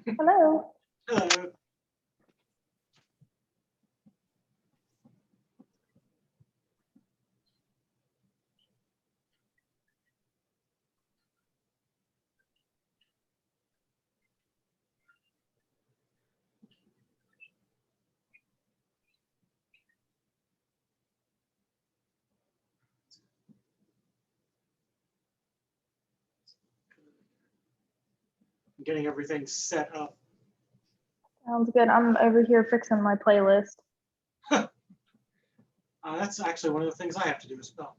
Hello. Hello. I'm getting everything set up. Sounds good. I'm over here fixing my playlist. That's actually one of the things I have to do as well.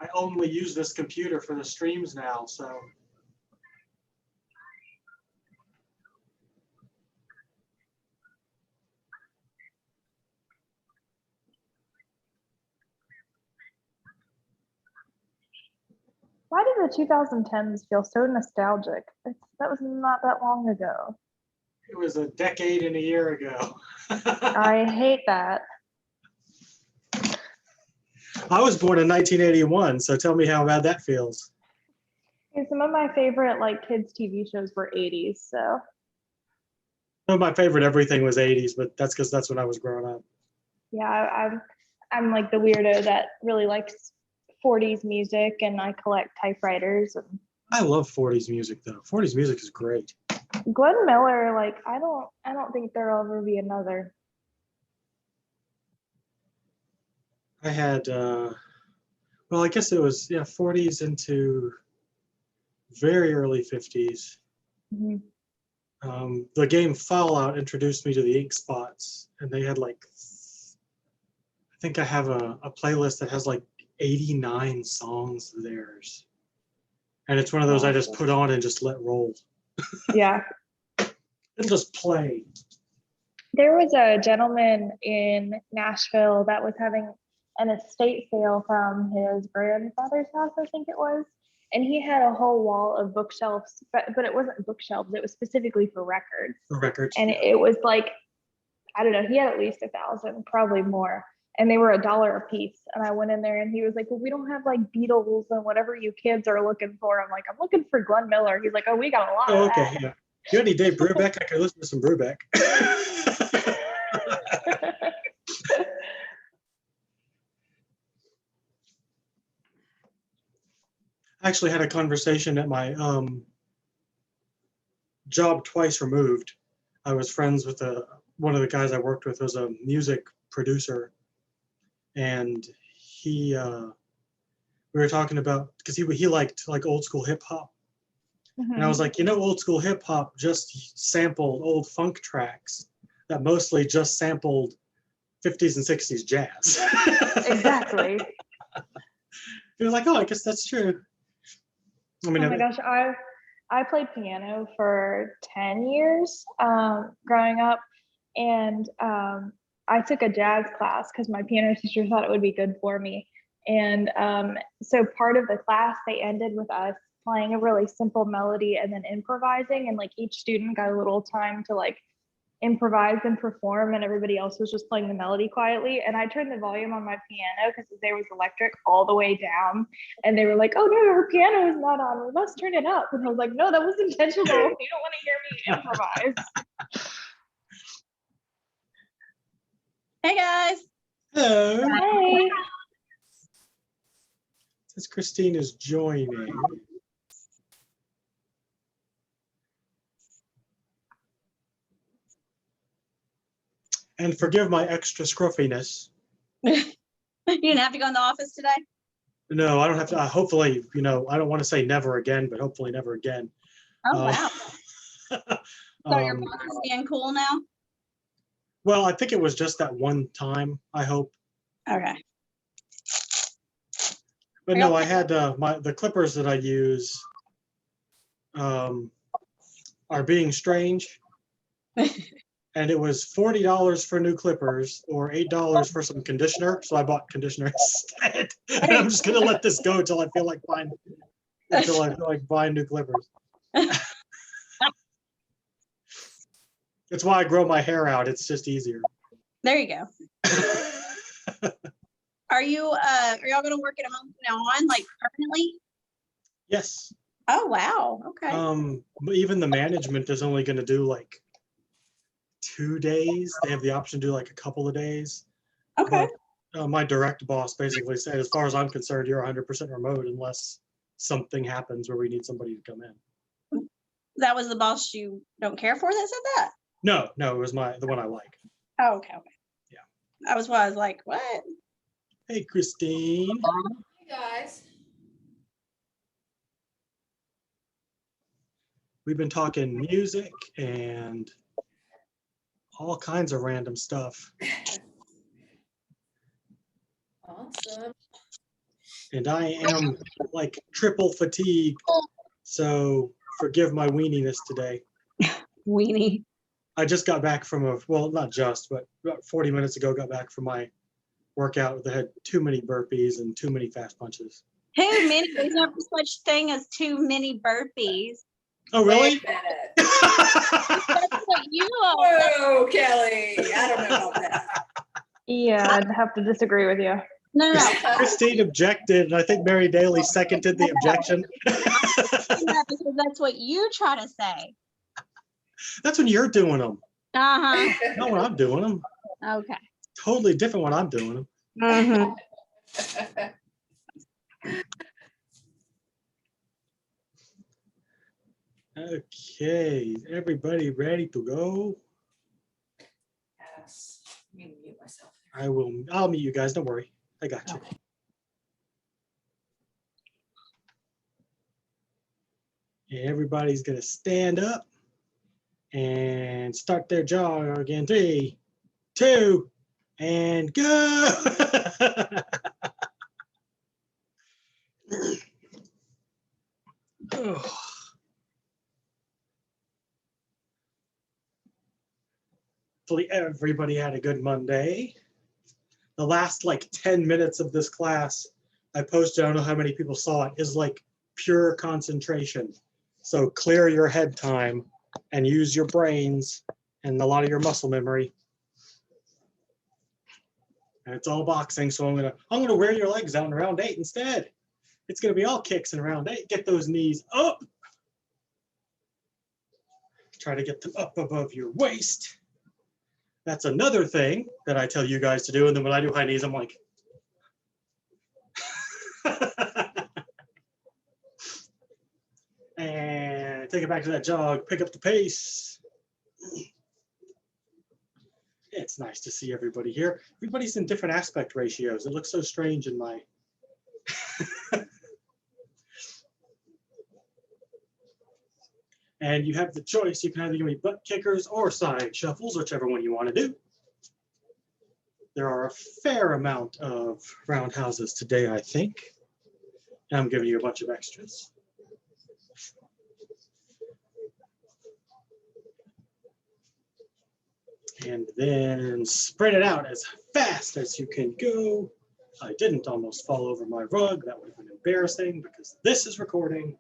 I only use this computer for the streams now, so. Why do the 2010s feel so nostalgic? That was not that long ago. It was a decade and a year ago. I hate that. I was born in 1981, so tell me how bad that feels. And some of my favorite like kids TV shows were 80s, so. Some of my favorite everything was 80s, but that's because that's when I was growing up. Yeah, I'm like the weirdo that really likes 40s music, and I collect typewriters. And I love 40s music though. 40s music is great. Glenn Miller, like I don't think there'll ever be another. I had, well, I guess it was, yeah, 40s into very early 50s. Mm-hmm. The game Fallout introduced me to the Ink Spots, and they had like, I think I have a playlist that has like 89 songs of theirs. And it's one of those I just put on and just let roll. Yeah. It'll just play. There was a gentleman in Nashville that was having an estate sale from his grandfather's house, I think it was. And he had a whole wall of bookshelves, but it wasn't bookshelves. It was specifically for records. For records. And it was like, I don't know, he had at least 1,000, probably more. And they were $1 a piece. And I went in there and he was like, well, we don't have like Beatles and whatever you kids are looking for. I'm like, I'm looking for Glenn Miller. He's like, oh, we got a lot Oh, of okay, that. yeah. You got any Dave Brubeck? I could listen to some Brubeck. I actually had a conversation at my job twice removed. I was friends with one of the guys I worked with was a music producer, and we were talking about, because he liked like old school hip hop. Mm-hmm. And I was like, old school hip hop just sampled old funk tracks that mostly just sampled 50s and 60s jazz. Exactly. He was like, oh, I guess that's true. I mean, oh my gosh, I played piano for 10 years growing up, and I took a jazz class because my piano teacher thought it would be good for me. And so part of the class, they ended with us playing a really simple melody and then improvising, and like each student got a little time to like improvise and perform, and everybody else was just playing the melody quietly. And I turned the volume on my piano because there was electric all the way down, and they were like, oh no, her piano is not on, we must turn it up. And I was like, no, that was intentional. You don't want to hear me improvise. Hey guys. hello. Hey. Says Christine is joining. And forgive my extra scruffiness. You didn't have to go in the office today? No, I don't have to. Hopefully, I don't want to say never again, but hopefully never again. Oh, wow. So your boss is being cool now? Well, I think it was just that one time, I hope. Okay. But no, I had the clippers that I use are being strange. And it was $40 for new clippers or $8 for some conditioner. So I bought conditioner instead. And I'm just gonna let this go until I feel like buying new clippers. It's why I grow my hair out. It's just easier. There you go. Are y'all gonna work at home from now on, like permanently? Yes. Oh, wow. Okay. But even the management is only going to do like 2 days. They have the option to do like a couple of days. Okay. But my direct boss basically said, as far as I'm concerned, you're 100% remote unless something happens where we need somebody to come in. That was the boss you don't care for that said that? No, it was the one I like. Oh, okay. Yeah. That was why I was like, what? Hey, Christine. Hey guys. We've been talking music and all kinds of random stuff. Awesome. And I am like triple fatigued. So forgive my weeniness today. Weenie. I just got back from well, not just, but about 40 minutes ago, got back from my workout that had too many burpees and too many fast punches. Too many. There's no such thing as too many burpees. Oh, really? Wait a minute. That's what you all. Whoa, Kelly. I don't know about that. Yeah, I'd have to disagree with you. No. Christine objected, and I think Mary Daly seconded the objection. Because that's what you try to say. That's when you're doing them, Uh-huh. not when I'm doing them. Okay. Totally different when I'm doing them. Mm-hmm. Okay, everybody ready to go? Yes. Let me mute myself. I'll meet you guys, don't worry. I got you. Okay. Everybody's gonna stand up and start their jog in 3, 2, and go. Oh. Hopefully everybody had a good Monday. The last like 10 minutes of this class I posted, I don't know how many people saw it, is like pure concentration. So clear your head time and use your brains and a lot of your muscle memory. And it's all boxing, so I'm gonna wear your legs out in round 8 instead. It's gonna be all kicks in round 8. Get those knees up. Try to get them up above your waist. That's another thing that I tell you guys to do, and then when I do high knees, I'm like, and take it back to that jog, pick up the pace. It's nice to see everybody here. Everybody's in different aspect ratios. It looks so strange in my. And you have the choice. You can either give me butt kickers or side shuffles, whichever one you want to do. There are a fair amount of roundhouses today, I think. And I'm giving you a bunch of extras. And then spread it out as fast as you can go. I didn't almost fall over my rug. That would have been embarrassing because this is recording.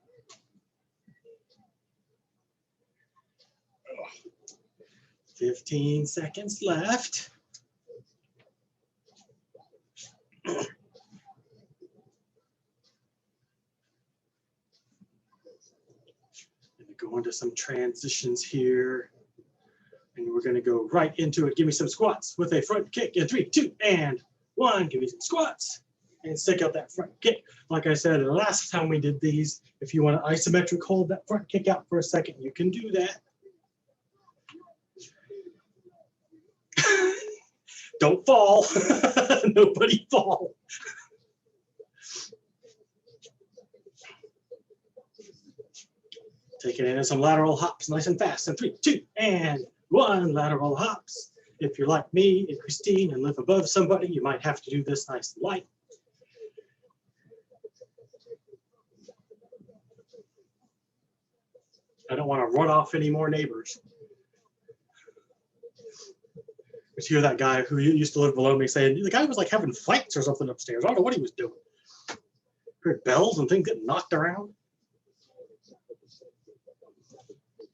15 seconds left. Go into some transitions here. And we're going to go right into it. Give me some squats with a front kick in 3, 2, and 1. Give me some squats and stick out that front kick. Like I said, the last time we did these, if you want to isometric hold that front kick out for a second, you can do that. Don't fall. Nobody fall. Take it in some lateral hops, nice and fast. And 3, 2, and 1. Lateral hops. If you're like me and Christine and live above somebody, you might have to do this nice and light. I don't want to run off any more neighbors. Just hear that guy who used to live below me saying, the guy was like having fights or something upstairs. I don't know what he was doing. Heard bells and things getting knocked around.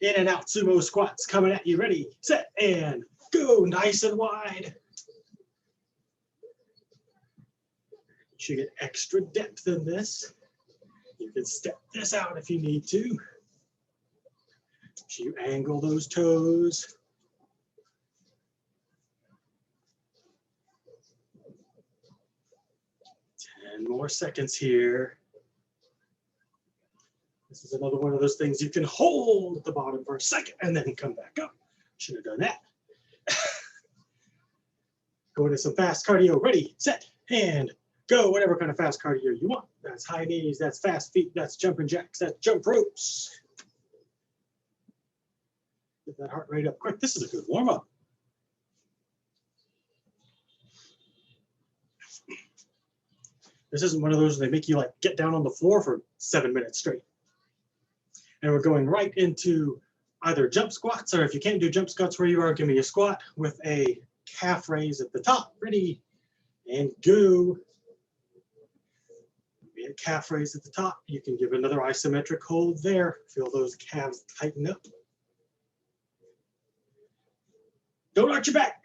In and out sumo squats coming at you. Ready, set, and go. Nice and wide. should get extra depth in this. You can step this out if you need to. So you angle those toes. More seconds here. This is another one of those things you can hold at the bottom for a second and then come back up. Should have done that. Go into some fast cardio. Ready, set, and go. Whatever kind of fast cardio you want. That's high knees, that's fast feet, that's jumping jacks, that's jump ropes. Get that heart rate up quick. This is a good warm up. This isn't one of those they make you like get down on the floor for 7 minutes straight. And we're going right into either jump squats, or if you can't do jump squats where you are, give me a squat with a calf raise at the top. Ready, and go. A calf raise at the top. You can give another isometric hold there. Feel those calves tighten up. Don't arch your back.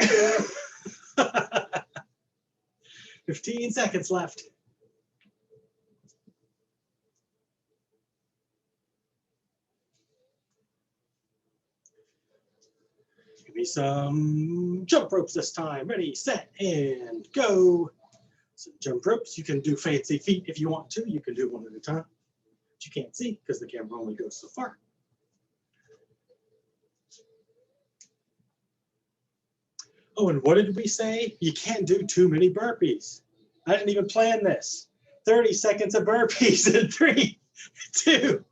15 seconds left. Give me some jump ropes this time. Ready, set, and go. Some jump ropes. You can do fancy feet if you want to. You can do one at a time. But you can't see because the camera only goes so far. Oh, and what did we say? You can't do too many burpees. I didn't even plan this. 30 seconds of burpees in 3, 2,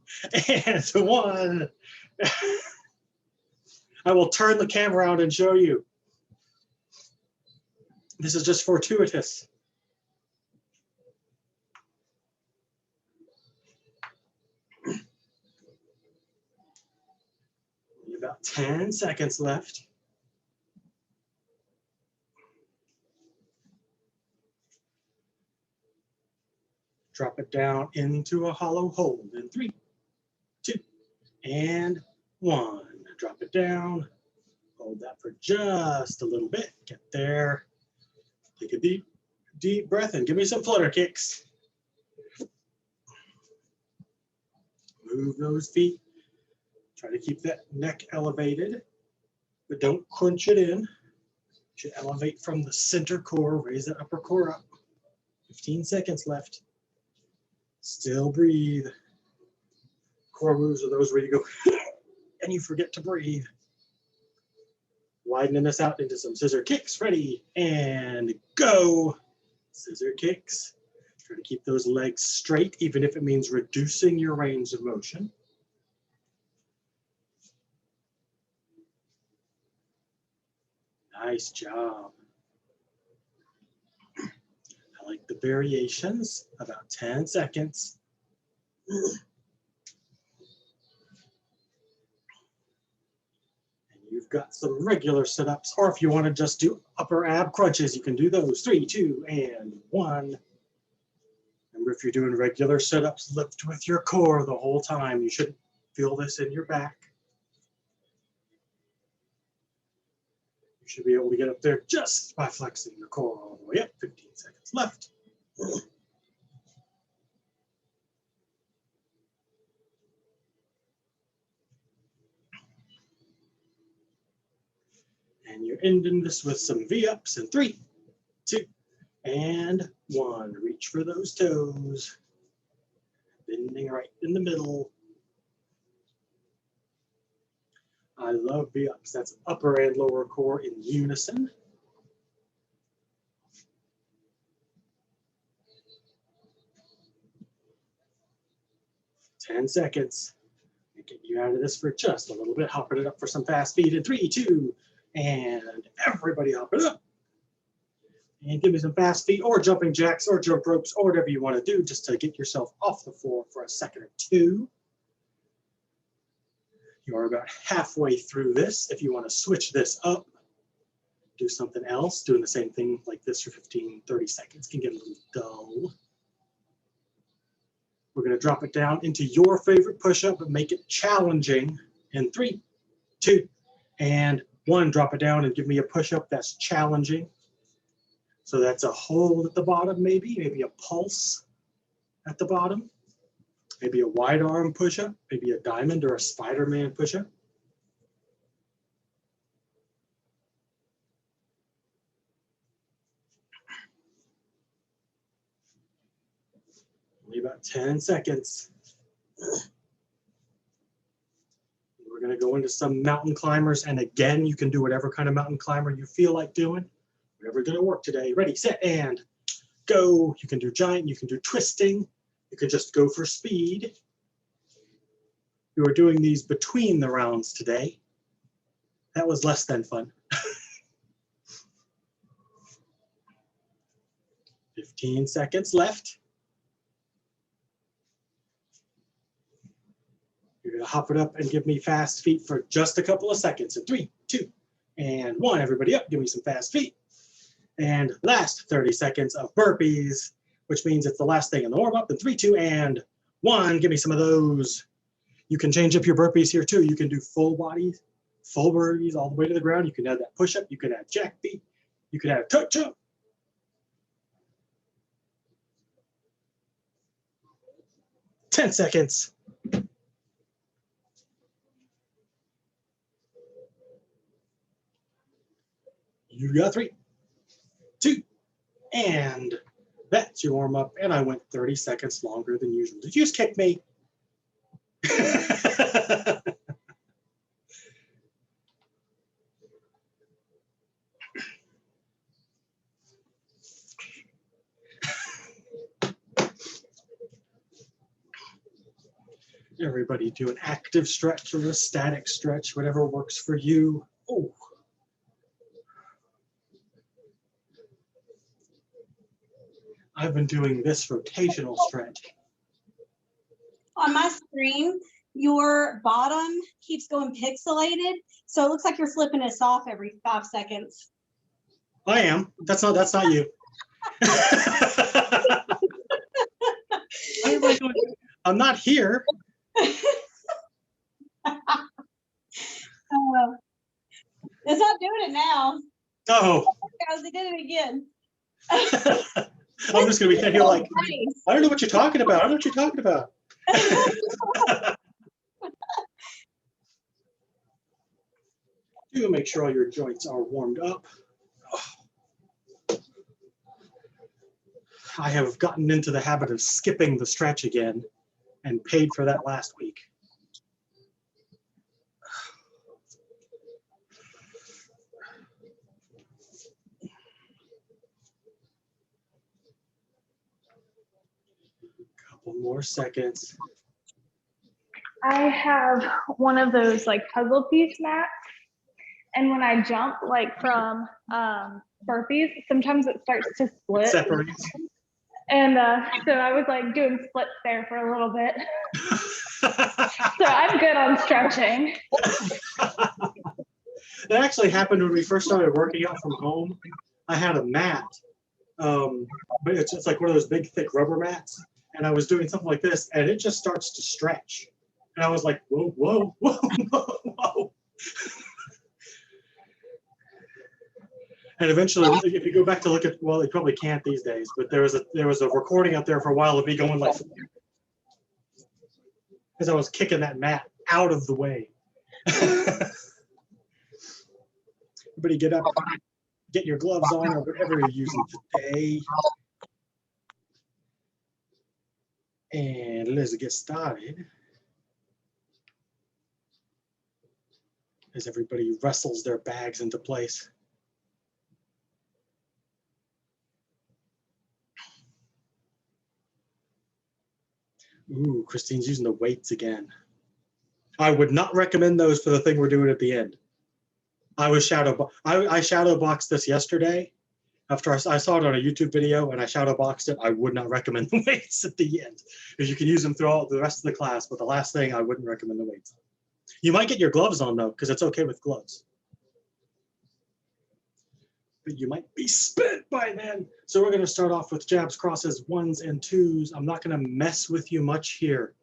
and 1. I will turn the camera around and show you. This is just fortuitous. About 10 seconds left. Drop it down into a hollow hold in 3, 2, and 1. Drop it down. Hold that for just a little bit. Get there. Take a deep, deep breath and give me some flutter kicks. Move those feet. Try to keep that neck elevated, but don't crunch it in. You should elevate from the center core, raise the upper core up. 15 seconds left. Still breathe. Core moves are those where you go and you forget to breathe. Widening this out into some scissor kicks. Ready, and go. Scissor kicks. Try to keep those legs straight, even if it means reducing your range of motion. Nice job. I like the variations, about 10 seconds. And you've got some regular sit-ups, or if you want to just do upper ab crunches, you can do those. 3, 2, and 1. Remember, if you're doing regular sit-ups, lift with your core the whole time. You shouldn't feel this in your back. You should be able to get up there just by flexing the core all the way up. 15 seconds left. And you're ending this with some V-ups in 3, 2, and 1. Reach for those toes. Bending right in the middle. I love V-ups. That's upper and lower core in unison. Ten seconds. Get you out of this for just a little bit. Hopping it up for some fast feet in 3, 2, and everybody hop it up. And give me some fast feet or jumping jacks or jump ropes or whatever you want to do just to get yourself off the floor for a second or two. You're about halfway through this. If you want to switch this up, do something else, doing the same thing like this for 15, 30 seconds can get a little dull. We're going to drop it down into your favorite push-up and make it challenging in 3, 2, and 1. Drop it down and give me a push-up that's challenging. So that's a hold at the bottom, maybe a pulse at the bottom, maybe a wide arm push-up, maybe a diamond or a Spider-Man push-up. Only about 10 seconds. We're going to go into some mountain climbers. And again, you can do whatever kind of mountain climber you feel like doing. Whatever's going to work today. Ready, set, and go. You can do giant. You can do twisting. You could just go for speed. We were doing these between the rounds today. That was less than fun. 15 seconds left. You're going to hop it up and give me fast feet for just a couple of seconds. In 3, 2, and 1. Everybody up. Give me some fast feet. And last 30 seconds of burpees, which means it's the last thing in the warm-up. In 3, 2, and 1. Give me some of those. You can change up your burpees here too. You can do full bodies, full burpees all the way to the ground. You can add that push-up. You can add jack feet. You can add a tuck jump. Ten seconds. You got 3, 2, and that's your warm up. And I went 30 seconds longer than usual. Did you just kick me? Everybody do an active stretch or a static stretch, whatever works for you. Oh. I've been doing this rotational stretch. On my screen, your bottom keeps going pixelated, so it looks like you're flipping us off every 5 seconds. I am. That's not you. I'm not here. It's not doing it now. Oh. Because it did it again. I'm just gonna be here like, I don't know what you're talking about. I don't know what you're talking about. Do make sure all your joints are warmed up. I have gotten into the habit of skipping the stretch again and paid for that last week. Couple more seconds. I have one of those like puzzle piece mats. And when I jump like from burpees, sometimes it starts to split. It separates. And so I was like doing splits there for a little bit. So I'm good on stretching. That actually happened when we first started working out from home. I had a mat, but it's like one of those big, thick rubber mats. And I was doing something like this, and it just starts to stretch. And I was like, whoa, whoa, whoa, whoa, whoa. And eventually, if you go back to look at, well, you probably can't these days, but there was a recording out there for a while of me going like, because I was kicking that mat out of the way. Everybody get up, get your gloves on or whatever you're using today. And let's get started. As everybody wrestles their bags into place. Ooh, Christine's using the weights again. I would not recommend those for the thing we're doing at the end. I shadow boxed this yesterday after I saw it on a YouTube video and I shadow boxed it. I would not recommend the weights at the end because you can use them throughout the rest of the class, but the last thing I wouldn't recommend the weights. You might get your gloves on though, because it's okay with gloves. But you might be spent by then. So we're going to start off with jabs, crosses, 1s and 2s. I'm not going to mess with you much here.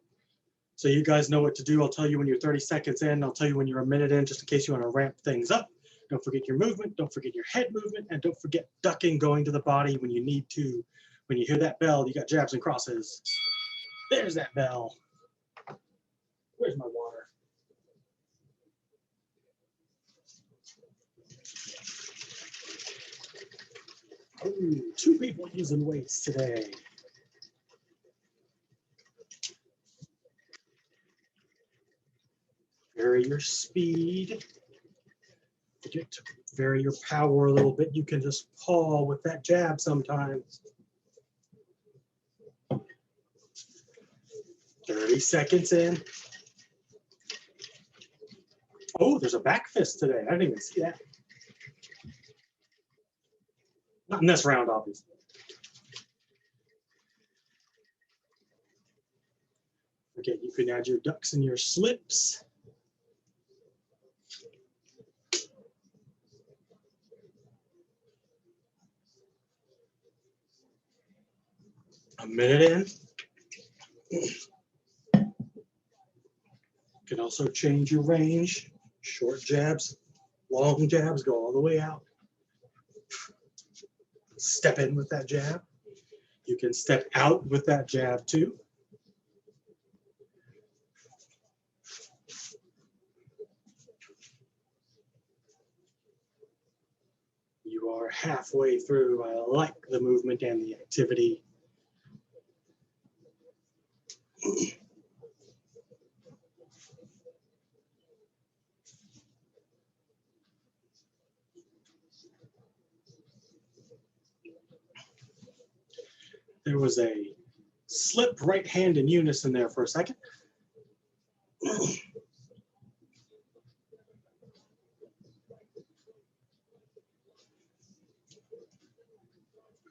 So you guys know what to do. I'll tell you when you're 30 seconds in. I'll tell you when you're a minute in, just in case you want to ramp things up. Don't forget your movement. Don't forget your head movement. And don't forget ducking, going to the body when you need to. When you hear that bell, you got jabs and crosses. There's that bell. Where's my water? Ooh, 2 people using weights today. Vary your speed. Forget to vary your power a little bit. You can just paw with that jab sometimes. 30 seconds in. Oh, there's a back fist today. I didn't even see that. Not in this round, obviously. Okay, you can add your ducks and your slips. A minute in. You can also change your range. Short jabs, long jabs, go all the way out. Step in with that jab. You can step out with that jab too. You are halfway through. I like the movement and the activity. There was a slip right hand in unison there for a second.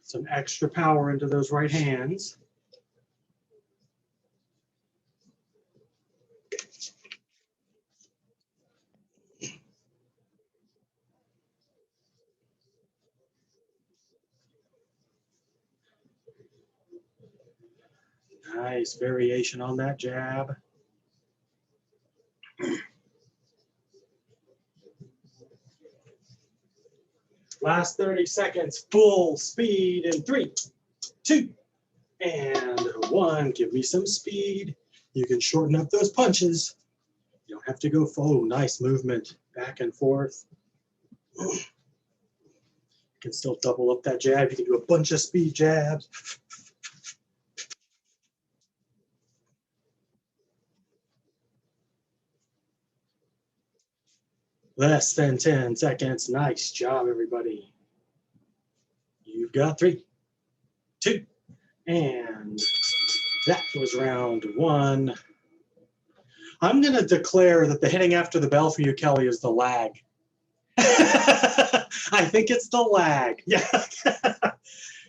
Some extra power into those right hands. Nice variation on that jab. Last 30 seconds, full speed in 3, 2, and 1. Give me some speed. You can shorten up those punches. You don't have to go full. Nice movement back and forth. You can still double up that jab. You can do a bunch of speed jabs. Less than 10 seconds. Nice job, everybody. You've got 3, 2, and that was round 1. I'm going to declare that the hitting after the bell for you, Kelly, is the lag. I think it's the lag. Yeah.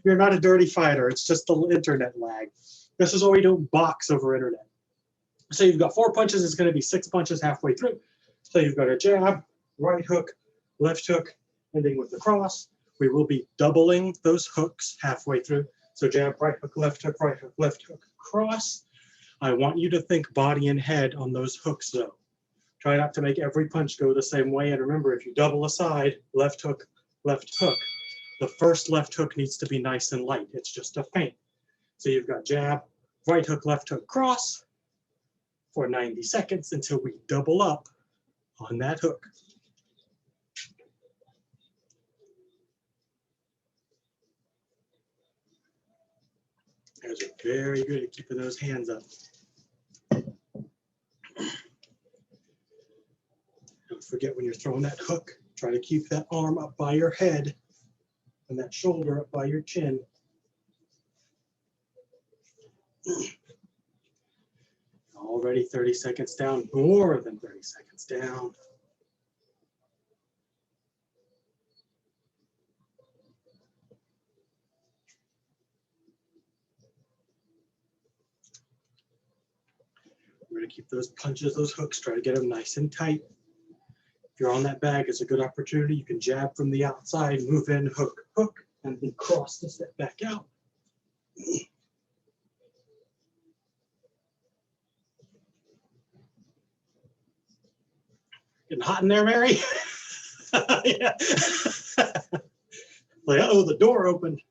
You're not a dirty fighter. It's just the internet lag. This is why we don't box over internet. So you've got 4 punches. It's going to be 6 punches halfway through. So you've got a jab, right hook, left hook, ending with the cross. We will be doubling those hooks halfway through. So jab, right hook, left hook, cross. I want you to think body and head on those hooks though. Try not to make every punch go the same way. And remember, if you double a side, left hook, the first left hook needs to be nice and light. It's just a feint. So you've got jab, right hook, cross for 90 seconds until we double up on that hook. You guys are very good at keeping those hands up. Don't forget when you're throwing that hook, try to keep that arm up by your head and that shoulder up by your chin. Already 30 seconds down, more than 30 seconds down. We're going to keep those punches, those hooks, try to get them nice and tight. If you're on that bag, it's a good opportunity. You can jab from the outside, move in, hook, hook, and then cross to step back out. Getting hot in there, Mary? Yeah. Like, oh, the door opened.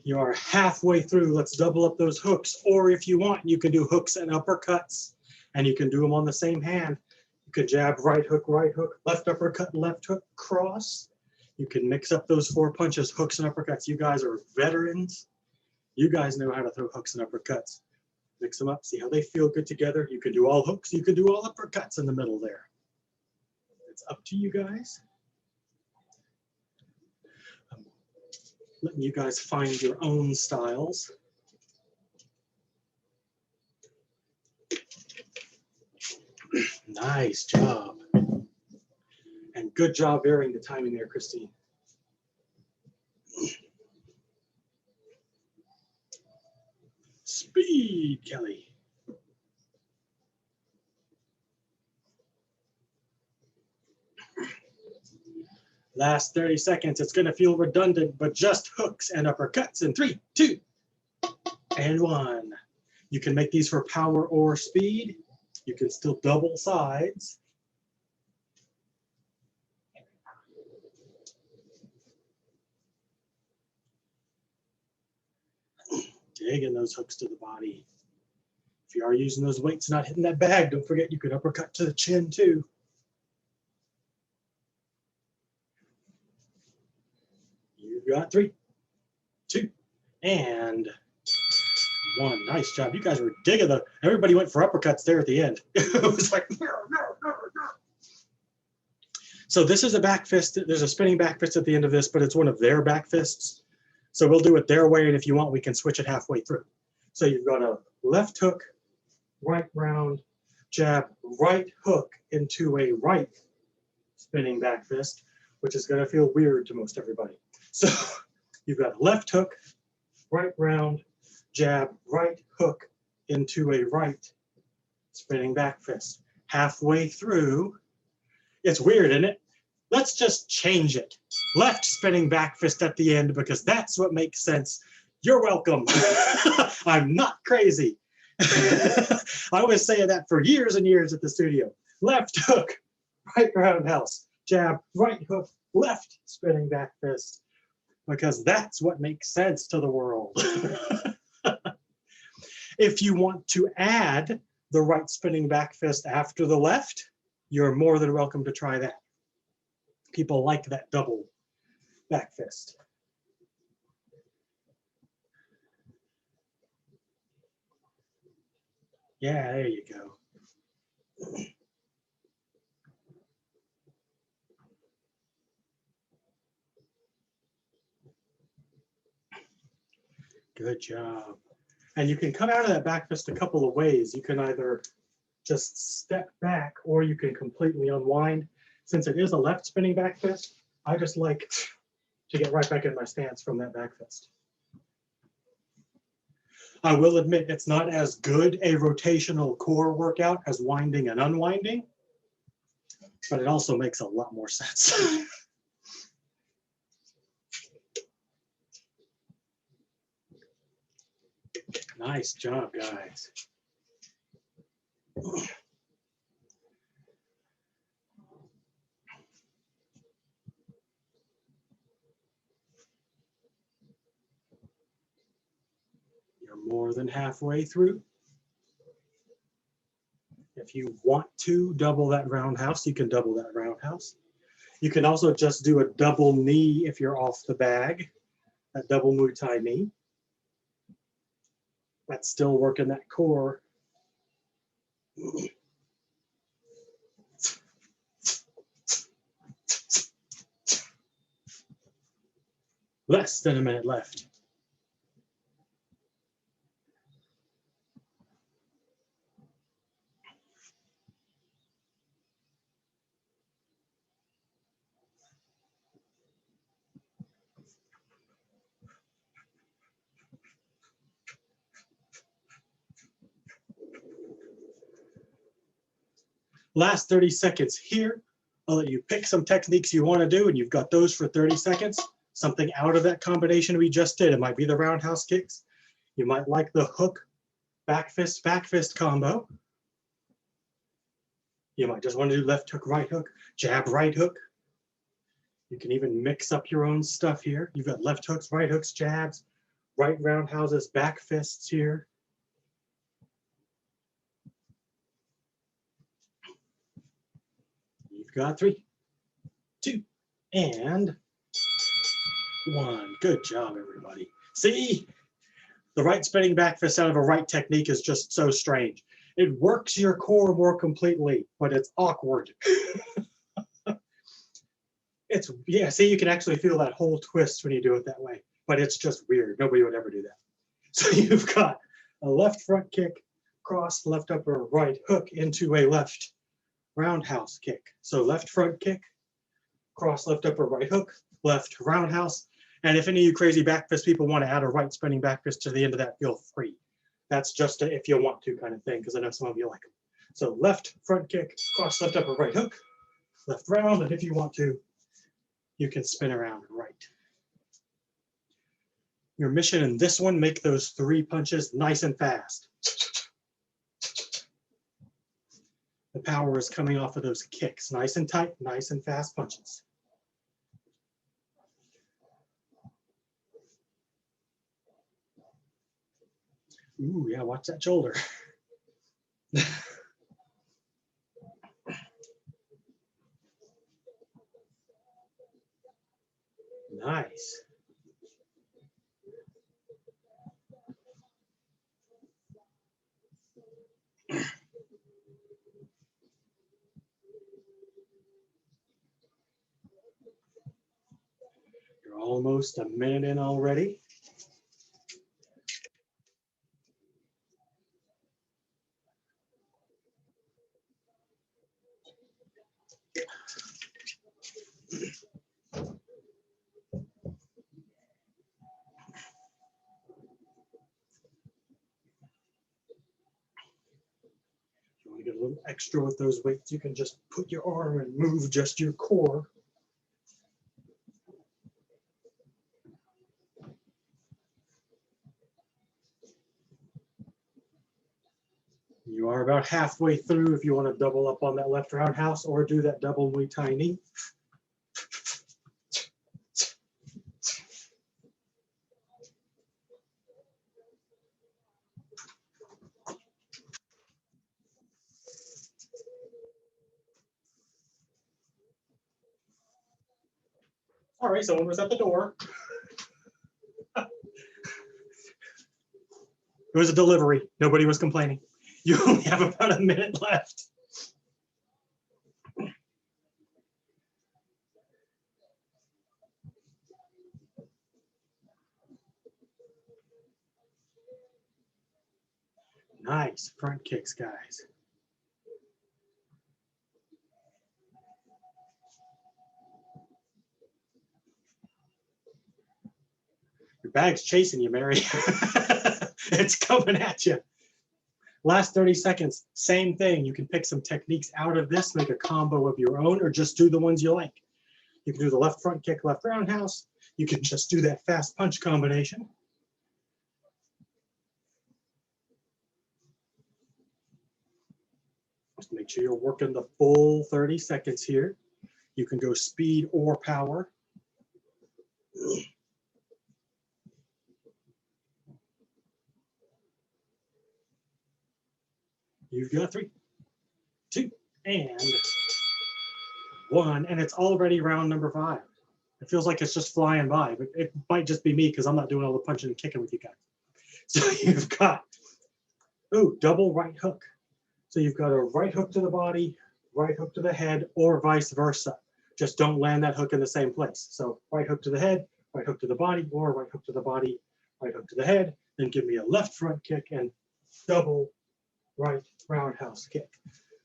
You are halfway through. Let's double up those hooks. Or if you want, you can do hooks and uppercuts, and you can do them on the same hand. You could jab, right hook, left uppercut, left hook, cross. You can mix up those 4 punches, hooks and uppercuts. You guys are veterans. You guys know how to throw hooks and uppercuts. Mix them up, see how they feel good together. You can do all hooks, you can do all uppercuts in the middle there. It's up to you guys. I'm letting you guys find your own styles. Nice job. And good job varying the timing there, Christine. Speed, Kelly. Last 30 seconds. It's going to feel redundant, but just hooks and uppercuts in 3, 2, and 1. You can make these for power or speed. You can still double sides. Digging those hooks to the body. If you are using those weights, not hitting that bag, don't forget you could uppercut to the chin too. You've got 3, 2, and 1. Nice job. You guys were digging the, everybody went for uppercuts there at the end. It was like, no. So this is a back fist. There's a spinning back fist at the end of this, but it's one of their back fists. So we'll do it their way, and if you want, we can switch it halfway through. So you've got a left hook, right round, jab, right hook into a right spinning back fist, which is going to feel weird to most everybody. So you've got left hook, right round, jab, right hook into a right spinning back fist. Halfway through, it's weird, isn't it? Let's just change it. Left spinning back fist at the end because that's what makes sense. You're welcome. I'm not crazy. I was saying that for years and years at the studio. Left hook, right roundhouse, jab, right hook, left spinning back fist, because that's what makes sense to the world. If you want to add the right spinning back fist after the left, you're more than welcome to try that. People like that double back fist. Yeah, there you go. Good job. And you can come out of that back fist a couple of ways. You can either just step back or you can completely unwind. Since it is a left spinning back fist, I just like to get right back in my stance from that back fist. I will admit it's not as good a rotational core workout as winding and unwinding, but it also makes a lot more sense. Nice job, guys. You're more than halfway through. If you want to double that roundhouse, you can double that roundhouse. You can also just do a double knee if you're off the bag, that double Muay Thai knee. That's still working that core. Less than a minute left. Last 30 seconds here. I'll let you pick some techniques you want to do, and you've got those for 30 seconds. something out of that combination we just did. It might be the roundhouse kicks. You might like the hook, back fist combo. You might just want to do left hook, right hook, jab, right hook. You can even mix up your own stuff here. You've got left hooks, right hooks, jabs, right roundhouses, back fists here. You've got 3, 2, and 1. Good job, everybody. See, the right spinning back fist out of a right technique is just so strange. It works your core more completely, but it's awkward. It's, yeah, see, you can actually feel that whole twist when you do it that way, but it's just weird. Nobody would ever do that. So you've got a left front kick, cross, left upper, right hook into a left roundhouse kick. So left front kick, cross, left upper, right hook, left roundhouse. And if any of you crazy back fist people want to add a right spinning back fist to the end of that, feel free. That's just a if you want to kind of thing, because I know some of you like them. So left front kick, cross, left upper, right hook, left round, and if you want to, you can spin around right. Your mission in this one, make those 3 punches nice and fast. The power is coming off of those kicks, nice and tight, nice and fast punches. Ooh, yeah, watch that shoulder. Nice. You're almost a minute in already. Get a little extra with those weights, you can just put your arm and move just your core. You are about halfway through if you want to double up on that left roundhouse or do that double Muay Thai knee. All right, someone was at the door. It was a delivery. Nobody was complaining. You only have about a minute left. Nice front kicks, guys. Your bag's chasing you, Mary. It's coming at you. Last 30 seconds, same thing. You can pick some techniques out of this, make a combo of your own, or just do the ones you like. You can do the left front kick, left roundhouse. You can just do that fast punch combination. Just make sure you're working the full 30 seconds here. You can go speed or power. You've got 3, 2, and 1, and it's already round number 5. It feels like it's just flying by, but it might just be me because I'm not doing all the punching and kicking with you guys. So you've got, ooh, double right hook. So you've got a right hook to the body, right hook to the head, or vice versa. Just don't land that hook in the same place. So right hook to the head, right hook to the body, or right hook to the body, right hook to the head. Then give me a left front kick and double right roundhouse kick.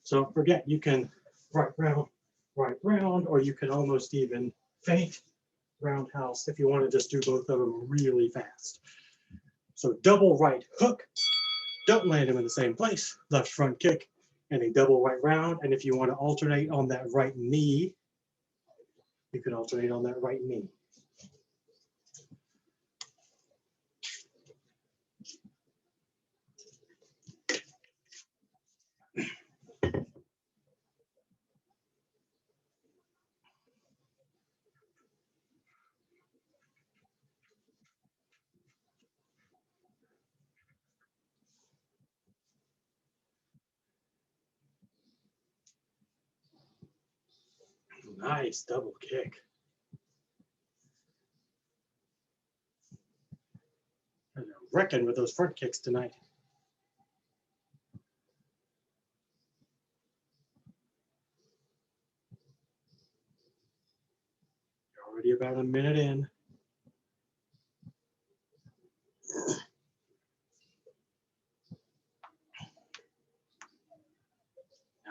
So don't forget, you can right round, or you can almost even feint roundhouse if you want to just do both of them really fast. So double right hook, don't land them in the same place, left front kick, and a double right round. And if you want to alternate on that right knee, you can alternate on that right knee. Nice double kick. And they're wrecking with those front kicks tonight. You're already about a minute in.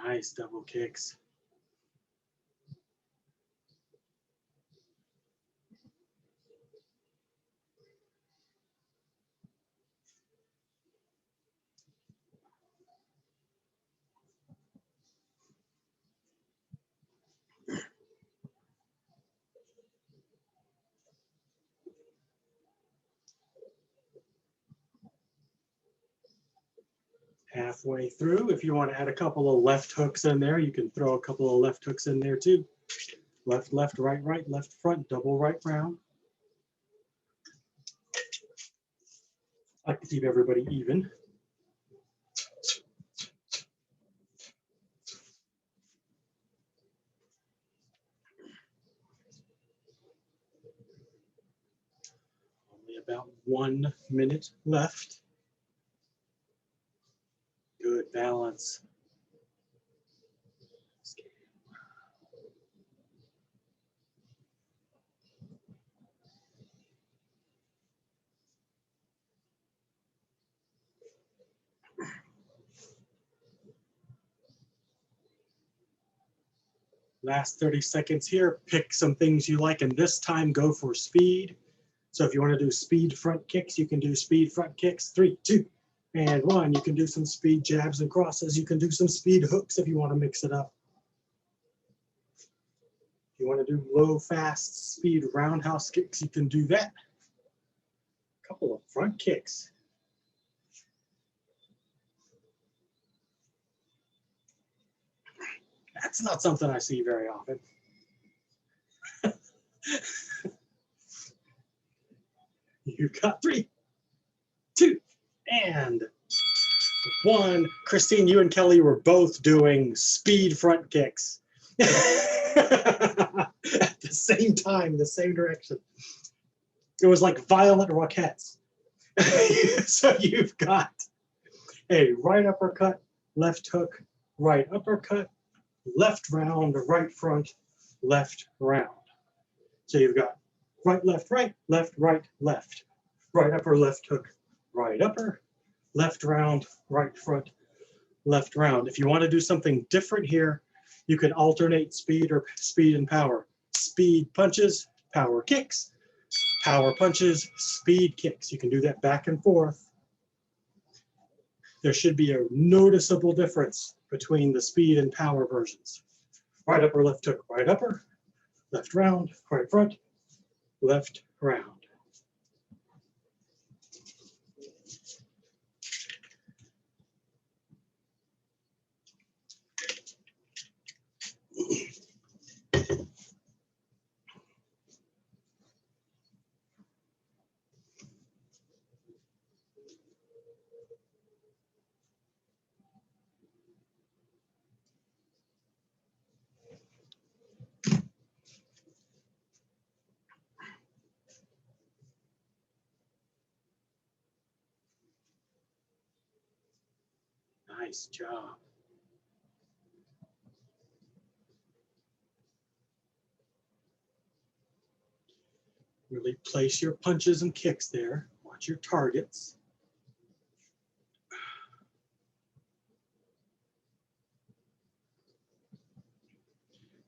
Nice double kicks. Halfway through, if you want to add a couple of left hooks in there, you can throw a couple of left hooks in there too. Left, left, right, right, left, front, double right round. I like to keep everybody even. Only about 1 minute left. Good balance. Last 30 seconds here, pick some things you like, and this time go for speed. So if you want to do speed front kicks, you can do speed front kicks. 3, 2, and 1. You can do some speed jabs and crosses. You can do some speed hooks if you want to mix it up. If you want to do low, fast, speed roundhouse kicks, you can do that. A couple of front kicks. That's not something I see very often. You've got 3, 2, and 1. Christine, you and Kelly were both doing speed front kicks. At the same time, the same direction. It was like violent roquettes. So you've got a right uppercut, left hook, right uppercut, left round, right front, left round. So you've got right, left, right, left, right, left. Right upper, left hook, right upper, left round, right front, left round. If you want to do something different here, you can alternate speed or speed and power. Speed punches, power kicks, power punches, speed kicks. You can do that back and forth. There should be a noticeable difference between the speed and power versions. Right upper, left hook, right upper, left round, right front, left round. Nice job. Really place your punches and kicks there. Watch your targets.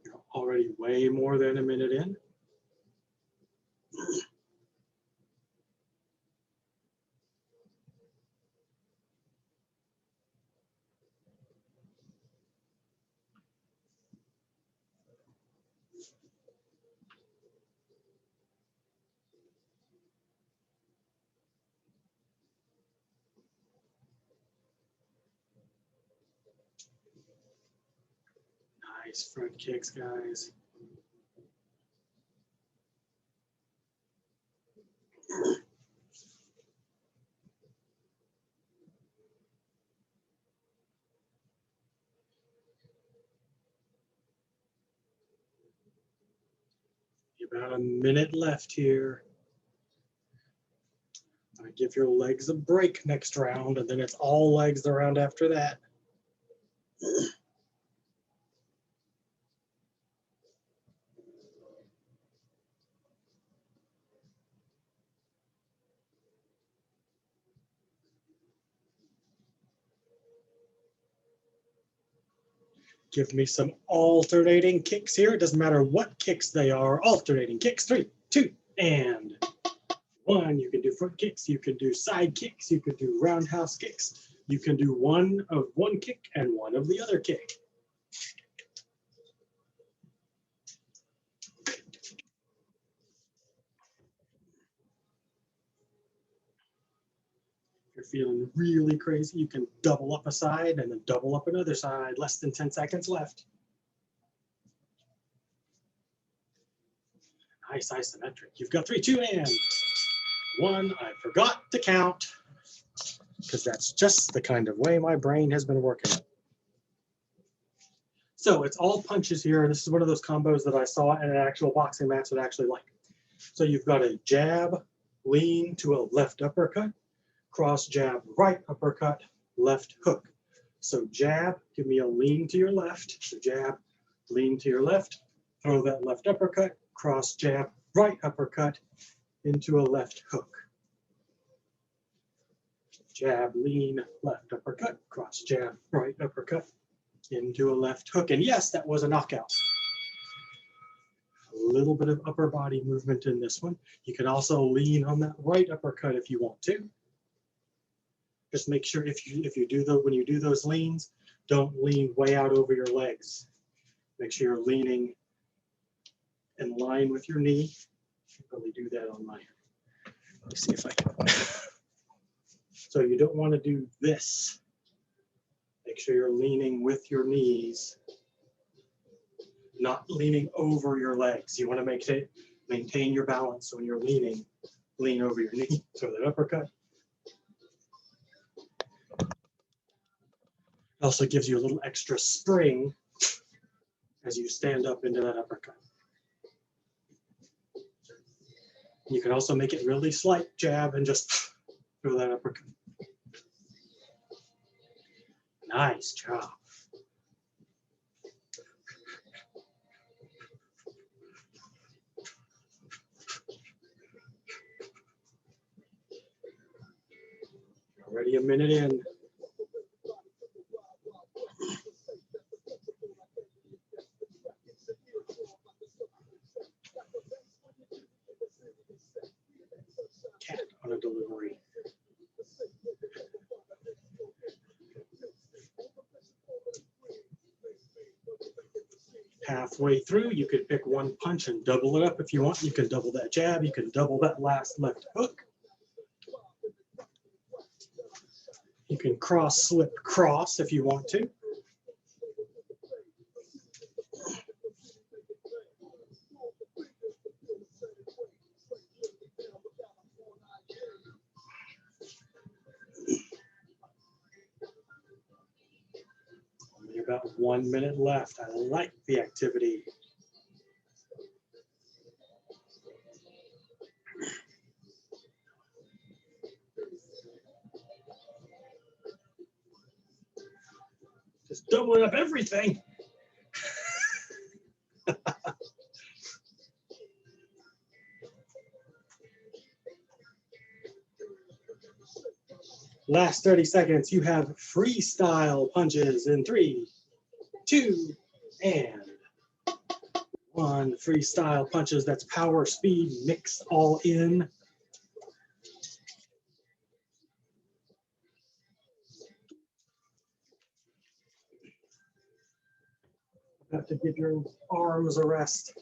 You're already way more than a minute in. Nice front kicks, guys. About a minute left here. Give your legs a break next round, and then it's all legs the round after that. Give me some alternating kicks here. It doesn't matter what kicks they are. Alternating kicks. 3, 2, and 1. You can do front kicks. You can do side kicks. You can do roundhouse kicks. You can do one of one kick and one of the other kick. If you're feeling really crazy, you can double up a side and then double up another side. Less than 10 seconds left. Nice isometric. You've got 3, 2, and 1. I forgot to count because that's just the kind of way my brain has been working. So it's all punches here. This is one of those combos that I saw in an actual boxing match that I actually like. So you've got a jab, lean to a left uppercut, cross jab, right uppercut, left hook. So jab, give me a lean to your left. So jab, lean to your left, throw that left uppercut, cross jab, right uppercut into a left hook. Jab, lean, left uppercut, cross jab, right uppercut into a left hook. And yes, that was a knockout. A little bit of upper body movement in this one. You can also lean on that right uppercut if you want to. Just make sure when you do those leans, don't lean way out over your legs. Make sure you're leaning in line with your knee. Probably do that on my. Let me see if I can. So you don't want to do this. Make sure you're leaning with your knees, not leaning over your legs. You want to maintain your balance. So when you're leaning, lean over your knee. So that uppercut. Also gives you a little extra spring as you stand up into that uppercut. You can also make it really slight jab and just throw that uppercut. Nice job. Already a minute in. Cat on a delivery. Halfway through, you could pick one punch and double it up if you want. You can double that jab. You can double that last left hook. You can cross, slip, cross if you want to. Only about 1 minute left. I like the activity. Just doubling up everything. Last 30 seconds, you have freestyle punches in 3, 2, and 1. Freestyle punches, that's power, speed, mixed all in. Have to give your arms a rest.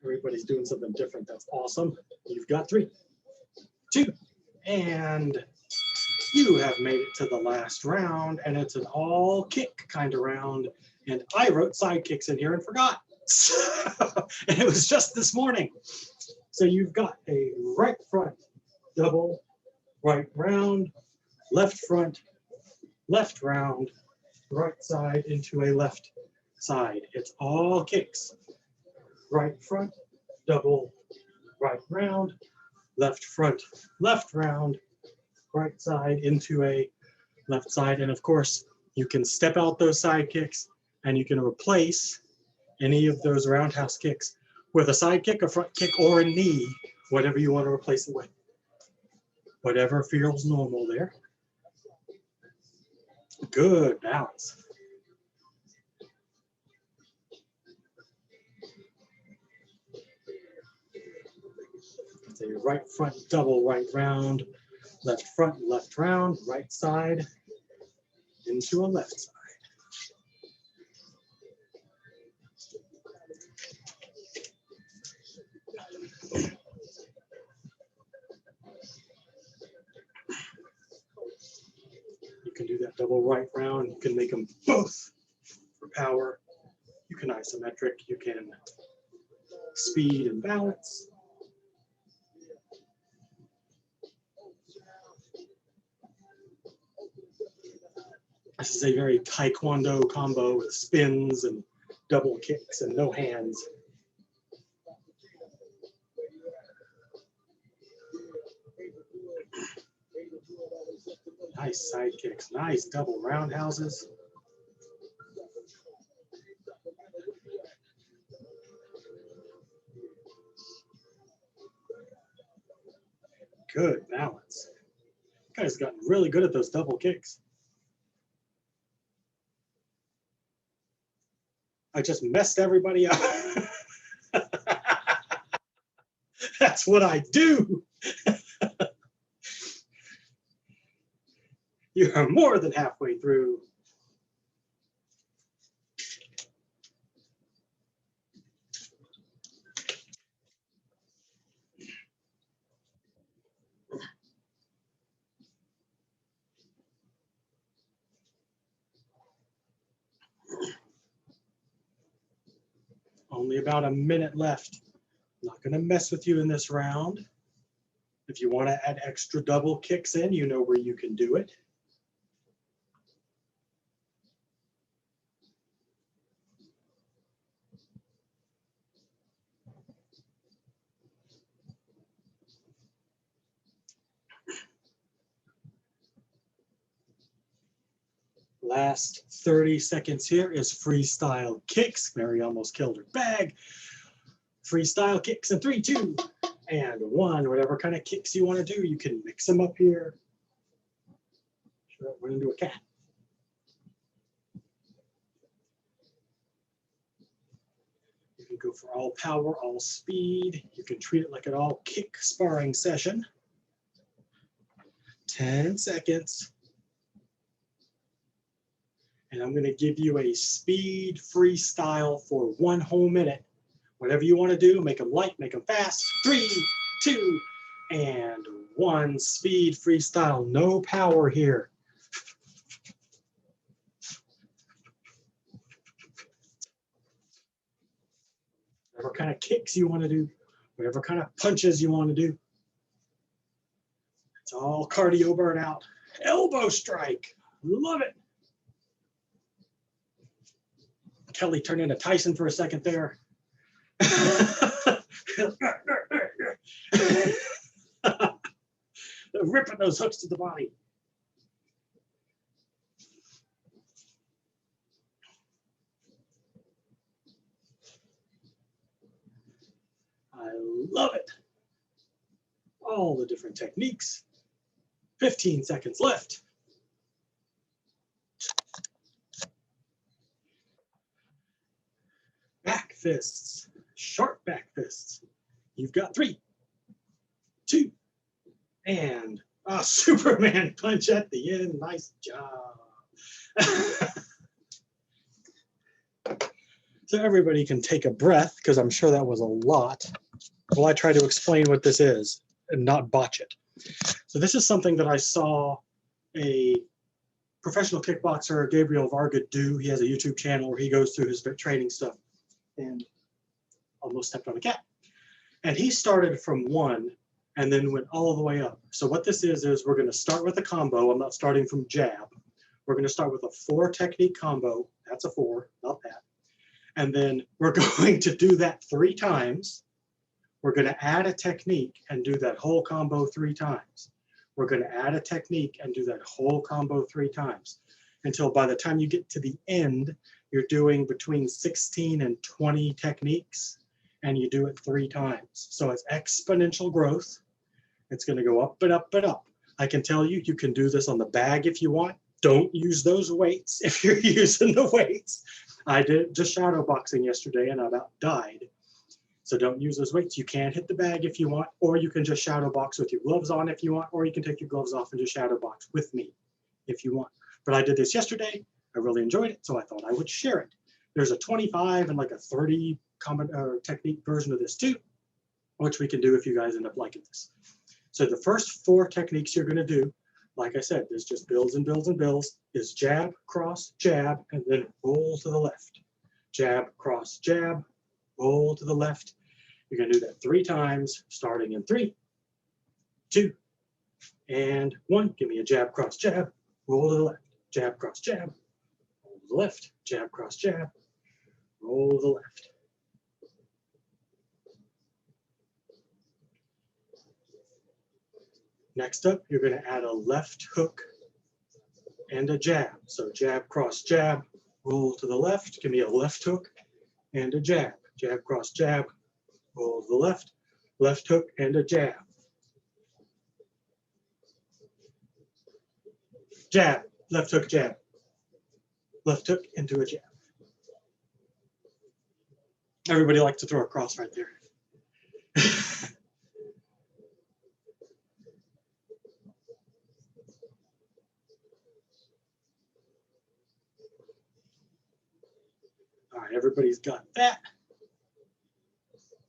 Everybody's doing something different. That's awesome. You've got 3, 2, and you have made it to the last round, and it's an all kick kind of round. And I wrote side kicks in here and forgot. And it was just this morning. So you've got a right front double, right round, left front left round, right side into a left side. It's all kicks. Right front, double, right round, left front, left round, right side into a left side. And of course, you can step out those side kicks and you can replace any of those roundhouse kicks with a side kick, a front kick, or a knee, whatever you want to replace it with. Whatever feels normal there. Good balance. So your right front double, right round, left front, left round, right side into a left side. You can do that double right round. You can make them both for power. You can isometric. You can speed and balance. This is a very taekwondo combo with spins and double kicks and no hands. Nice side kicks, nice double roundhouses. Good balance. You guys gotten really good at those double kicks. I just messed everybody up. That's what I do. You are more than halfway through. Only about a minute left. I'm not going to mess with you in this round. If you want to add extra double kicks in, you know where you can do it. Last 30 seconds here is freestyle kicks. Mary almost killed her bag. Freestyle kicks in 3, 2, and 1. Whatever kind of kicks you want to do, you can mix them up here. Sure, run into a cat. You can go for all power, all speed. You can treat it like an all kick sparring session. 10 seconds. And I'm going to give you a speed freestyle for 1 whole minute. Whatever you want to do, make them light, make them fast. 3, 2, and 1. Speed freestyle, no power here. Whatever kind of kicks you want to do, whatever kind of punches you want to do. It's all cardio burnout. Elbow strike, love it. Kelly turned into Tyson for a second there. Ripping those hooks to the body. I love it. All the different techniques. 15 seconds left. Back fists, sharp back fists. You've got 3, 2, and a Superman punch at the end. Nice job. So everybody can take a breath because I'm sure that was a lot. While I try to explain what this is and not botch it. So this is something that I saw a professional kickboxer, Gabriel Varga, do. He has a YouTube channel where he goes through his training stuff. And almost stepped on a cat. And he started from 1 and then went all the way up. So what this is we're going to start with a combo. I'm not starting from jab. We're going to start with a 4 technique combo. That's a 4, not that. And then we're going to do that 3 times. We're going to add a technique and do that whole combo 3 times. We're going to add a technique and do that whole combo 3 times until by the time you get to the end, you're doing between 16 and 20 techniques, and you do it 3 times. So it's exponential growth. It's going to go up and up and up. I can tell you, you can do this on the bag if you want. Don't use those weights if you're using the weights. I did just shadow boxing yesterday and I about died. So don't use those weights. You can hit the bag if you want, or you can just shadow box with your gloves on if you want, or you can take your gloves off and just shadow box with me if you want. But I did this yesterday. I really enjoyed it, so I thought I would share it. There's a 25 and like a 30 technique version of this too, which we can do if you guys end up liking this. So the first 4 techniques you're going to do, like I said, this just builds and builds and builds, is jab, cross, jab, and then roll to the left. Jab, cross, jab, roll to the left. You're going to do that 3 times, starting in 3, 2, and 1. Give me a jab, cross, jab, roll to the left. Jab, cross, jab, roll to the left. Jab, cross, jab, roll to the left. Next up, you're going to add a left hook and a jab. So jab, cross, jab, roll to the left. Give me a left hook and a jab. Jab, cross, jab, roll to the left. Left hook and a jab. Jab, left hook, jab. Left hook into a jab. Everybody likes to throw a cross right there. All right, everybody's got that.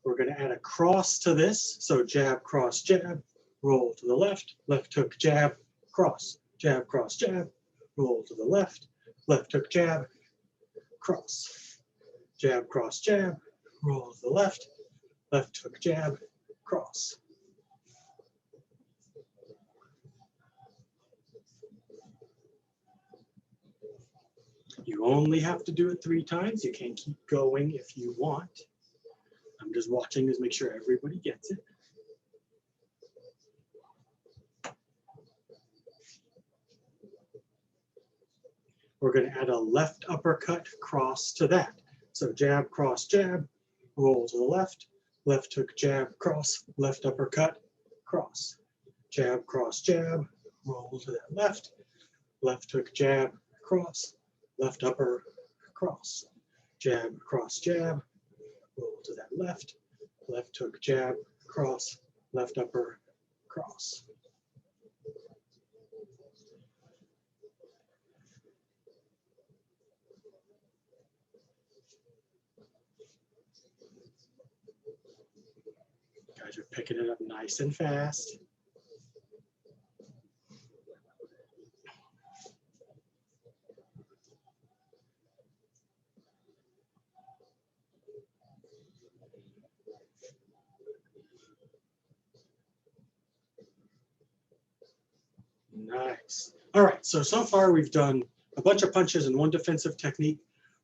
We're going to add a cross to this. So jab, cross, jab, roll to the left, left hook, jab, cross, jab, cross, jab, roll to the left, left hook, jab, cross, jab, cross, jab, roll to the left, left hook, jab, cross. You only have to do it 3 times. You can keep going if you want. I'm just watching to make sure everybody gets it. We're going to add a left uppercut cross to that. So jab, cross, jab, roll to the left, left hook, jab, cross, left uppercut, cross. Jab, cross, jab, roll to that left, left hook, jab, cross, left upper, cross. Jab, cross, jab, roll to that left, left hook, jab, cross, left upper, cross. Guys are picking it up nice and fast. Nice. All right, so far we've done a bunch of punches and 1 defensive technique.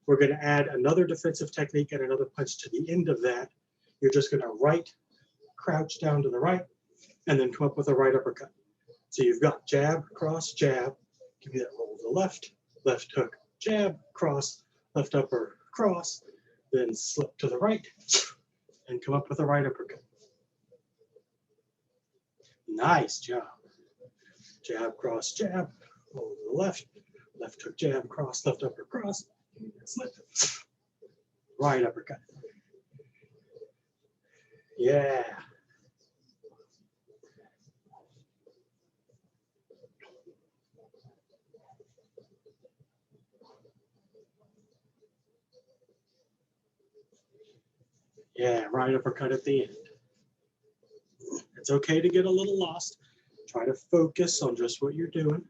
We're going to add another defensive technique and another punch to the end of that. You're just going to right, crouch down to the right, and then come up with a right uppercut. So you've got jab, cross, jab. Give me that roll to the left, left hook, jab, cross, left upper, cross, then slip to the right and come up with a right uppercut. Nice job. Jab, cross, jab, roll to the left, left hook, jab, cross, left upper, cross, slip, right uppercut. Yeah. Yeah, right uppercut at the end. It's okay to get a little lost. Try to focus on just what you're doing.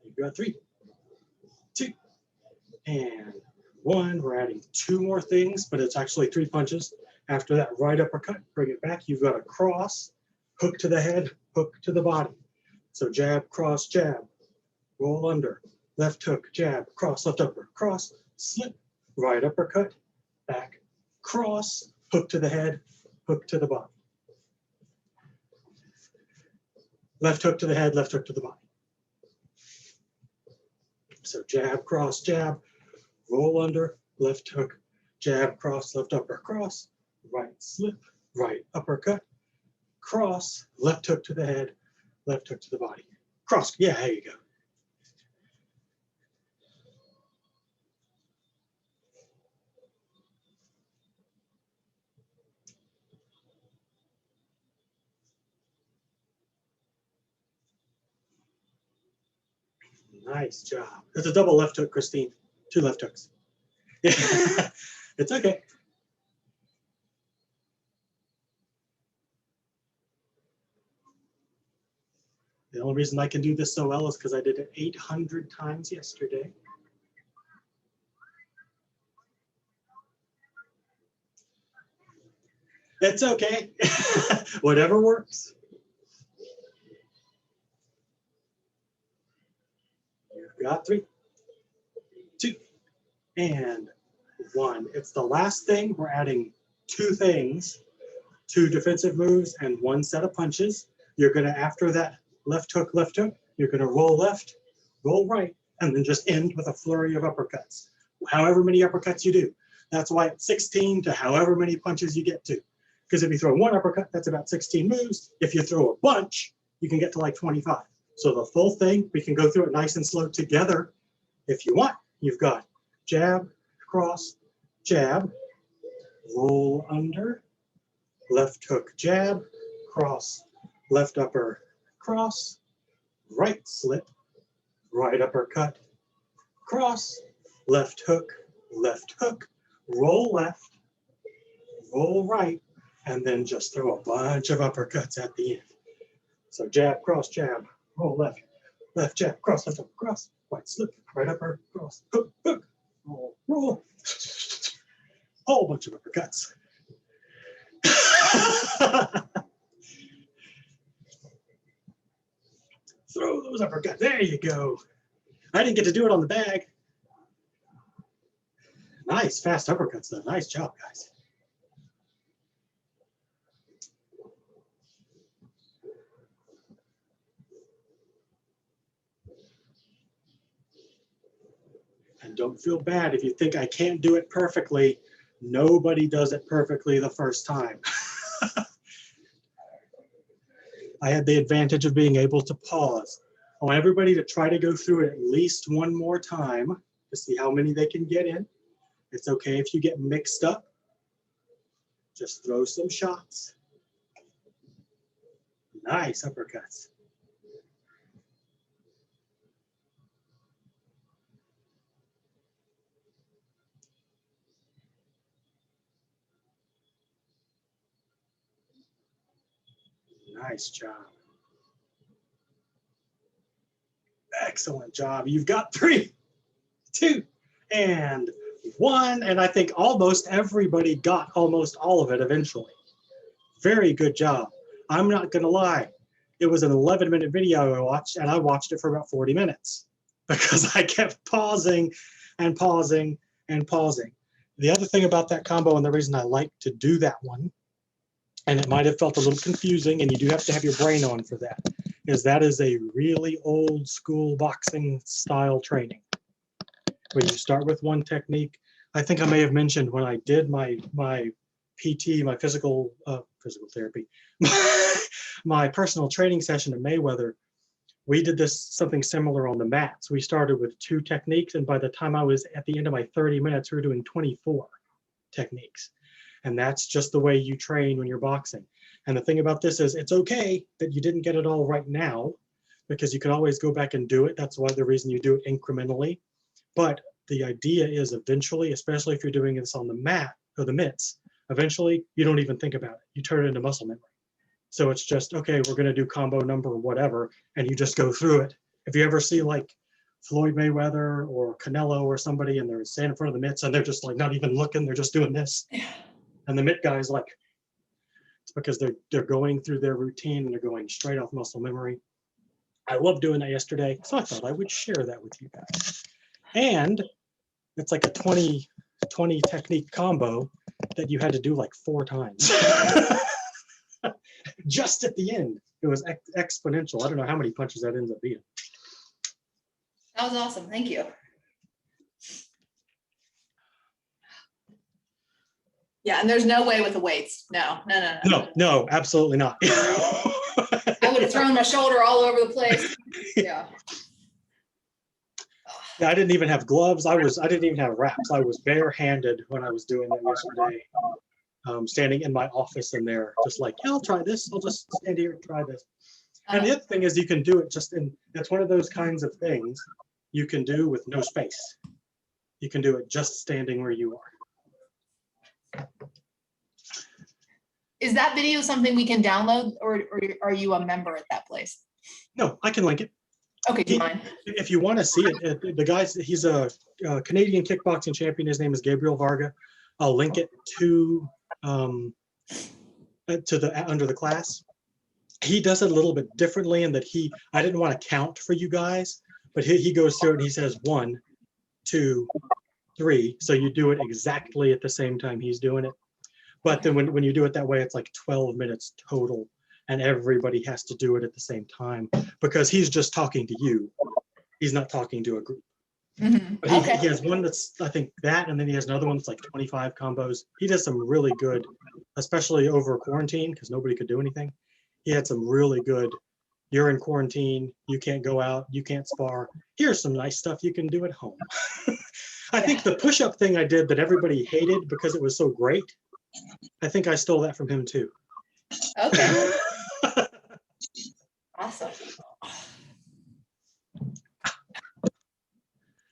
You've got 3, 2, and 1. We're adding 2 more things, but it's actually 3 punches. After that, right uppercut, bring it back. You've got a cross, hook to the head, hook to the body. So jab, cross, jab, roll under, left hook, jab, cross, left upper, cross, slip, right uppercut, back, cross, hook to the head, hook to the body. Left hook to the head, left hook to the body. So jab, cross, jab, roll under, left hook, jab, cross, left upper, cross, right slip, right uppercut, cross, left hook to the head, left hook to the body. Cross, yeah, there you go. Nice job. It's a double left hook, Christine. 2 left hooks. It's okay. The only reason I can do this so well is because I did it 800 times yesterday. It's okay. Whatever works. You've got 3, 2, and 1. It's the last thing. We're adding 2 things, 2 defensive moves and 1 set of punches. You're going to, after that left hook, you're going to roll left, roll right, and then just end with a flurry of uppercuts. However many uppercuts you do. That's why it's 16 to however many punches you get to. Because if you throw 1 uppercut, that's about 16 moves. If you throw a bunch, you can get to like 25. So the full thing, we can go through it nice and slow together. If you want, you've got jab, cross, jab, roll under, left hook, jab, cross, left upper, cross, right slip, right uppercut, cross, left hook, roll left, roll right, and then just throw a bunch of uppercuts at the end. So jab, roll left, left jab, cross, left up, cross, right slip, right upper, cross, hook, hook, roll, roll. Whole bunch of uppercuts. Throw those uppercuts. There you go. I didn't get to do it on the bag. Nice, fast uppercuts though. Nice job, guys. And don't feel bad if you think I can't do it perfectly. Nobody does it perfectly the first time. I had the advantage of being able to pause. I want everybody to try to go through it at least 1 more time to see how many they can get in. It's okay if you get mixed up. Just throw some shots. Nice uppercuts. Nice job. Excellent job. You've got 3, 2, and 1. And I think almost everybody got almost all of it eventually. Very good job. I'm not going to lie. It was an 11-minute video I watched, and I watched it for about 40 minutes because I kept pausing and pausing and pausing. The other thing about that combo, and the reason I like to do that one, and it might have felt a little confusing, and you do have to have your brain on for that, is that is a really old school boxing style training. Where you start with one technique. I think I may have mentioned when I did my PT, my physical therapy, my personal training session at Mayweather, we did something similar on the mats. We started with 2 techniques, and by the time I was at the end of my 30 minutes, we were doing 24 techniques. And that's just the way you train when you're boxing. And the thing about this is it's okay that you didn't get it all right now, because you can always go back and do it. That's why the reason you do it incrementally. But the idea is eventually, especially if you're doing this on the mat or the mitts, eventually you don't even think about it. You turn it into muscle memory. So it's just, okay, we're going to do combo number whatever, and you just go through it. If you ever see like Floyd Mayweather or Canelo or somebody, and they're standing in front of the mitts and they're just like not even looking, they're just doing this. And the mitt guy's like, it's because they're going through their routine and they're going straight off muscle memory. I loved doing that yesterday, so I thought I would share that with you guys. And it's like a 20 technique combo that you had to do like 4 times. Just at the end, it was exponential. I don't know how many punches that ends up being. That was awesome. Thank you. Yeah, and there's no way with the weights. No. No, absolutely not. I would have thrown my shoulder all over the place. Yeah. Yeah, I didn't even have gloves. I didn't even have wraps. I was barehanded when I was doing that yesterday. Standing in my office in there, just like, yeah, I'll try this. I'll just stand here and try this. And the other thing is you can do it just in, that's one of those kinds of things you can do with no space. You can do it just standing where you are. Is that video something we can download, or are you a member at that place? No, I can link it. Okay, do you mind? If you want to see it, the guy's, he's a Canadian kickboxing champion. His name is Gabriel Varga. I'll link it to the under the class. He does it a little bit differently in that I didn't want to count for you guys, but he goes through it and he says 1, 2, 3. So you do it exactly at the same time he's doing it. But then when you do it that way, it's like 12 minutes total, and everybody has to do it at the same time because he's just talking to you. He's not talking to a group. Mhm. But he has one that's, I think, that, and then he has another one that's like 25 combos. He does some really good, especially over quarantine because nobody could do anything. He had some really good, you're in quarantine, you can't go out, you can't spar. Here's some nice stuff you can do at home. I think the push-up thing I did that everybody hated because it was so great, I think I stole that from him too. Okay. Awesome.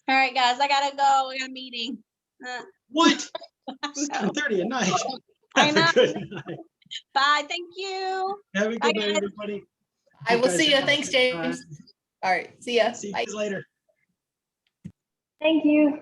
All right, guys, I gotta go. We got a meeting. What? No. 7:30 at night. I Have a know. good night. Bye, thank you. Have a Bye, good night, guys. everybody. I will guys see you. have a Thanks, good time. James. All right, see ya. See Bye. you later. Thank you.